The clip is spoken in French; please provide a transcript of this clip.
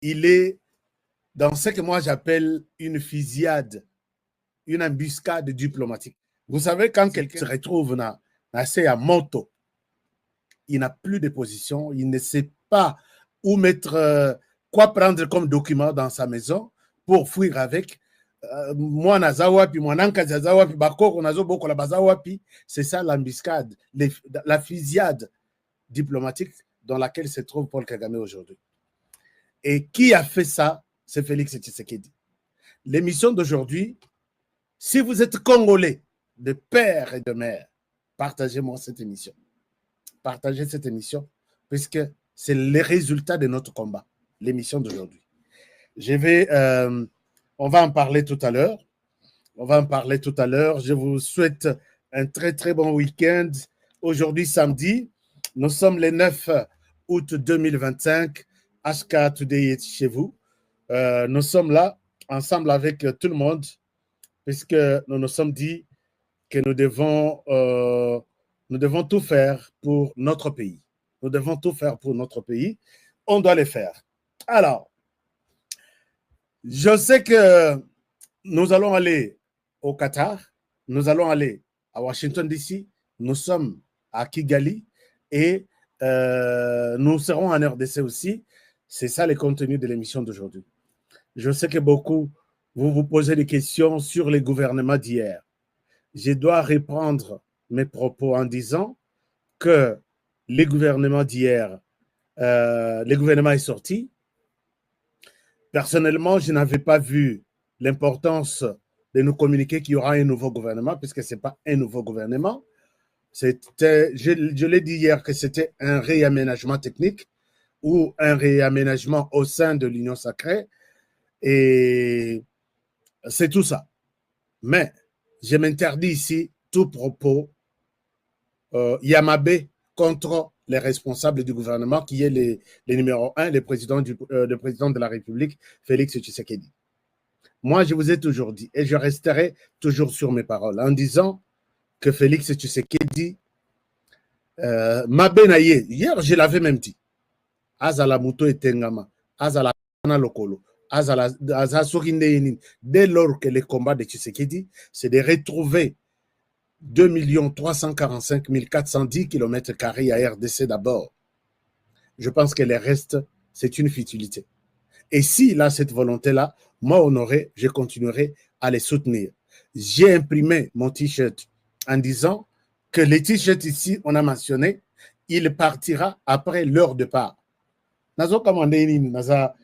il est dans ce que moi j'appelle une fusillade, une embuscade diplomatique. Vous savez, quand quelqu'un se retrouve dans à moto, il n'a plus de position, il ne sait pas où mettre, quoi prendre comme document dans sa maison pour fuir avec. Moi, Nazawapi, moi, Nankazawapi, Bakoko, Nazoboko, la Bazawapi, c'est ça l'embuscade, la fusillade diplomatique dans laquelle se trouve Paul Kagame aujourd'hui. Et qui a fait ça? C'est Félix Tshisekedi. L'émission d'aujourd'hui, si vous êtes Congolais de père et de mère, partagez-moi cette émission. Partagez cette émission, puisque c'est le résultat de notre combat, l'émission d'aujourd'hui. On va en parler tout à l'heure. Je vous souhaite un très, très bon week-end. Aujourd'hui, samedi, nous sommes le 9 août 2025. HK Today est chez vous. Nous sommes là, ensemble avec tout le monde, puisque nous nous sommes dit que nous devons tout faire pour notre pays. Nous devons tout faire pour notre pays. On doit le faire. Alors, je sais que nous allons aller au Qatar, nous allons aller à Washington DC, nous sommes à Kigali et nous serons en RDC aussi. C'est ça le contenu de l'émission d'aujourd'hui. Je sais que beaucoup, vous posez des questions sur les gouvernements d'hier. Je dois reprendre mes propos en disant que les gouvernements d'hier, le gouvernement est sorti. Personnellement, je n'avais pas vu l'importance de nous communiquer qu'il y aura un nouveau gouvernement, puisque ce n'est pas un nouveau gouvernement. Je l'ai dit hier que c'était un réaménagement technique ou un réaménagement au sein de l'Union sacrée. Et c'est tout ça. Mais je m'interdis ici tout propos Yamabé contre les responsables du gouvernement, qui est le numéro 1, le président de la République, Félix Tshisekedi. Moi, je vous ai toujours dit, et je resterai toujours sur mes paroles, en disant que Félix Tshisekedi, Mabé Naye, hier, je l'avais même dit, Azala Muto et Tengama, Azala Lokolo, Azala Sorinde, dès lors que le combat de Tshisekedi, c'est de retrouver 2 345 410 km² à RDC d'abord. Je pense que le reste, c'est une futilité. Et s'il a cette volonté-là, moi, Honoré, je continuerai à les soutenir. J'ai imprimé mon t-shirt en disant que les t-shirts ici, on a mentionné, il partira après leur départ. Nazo commandé Naza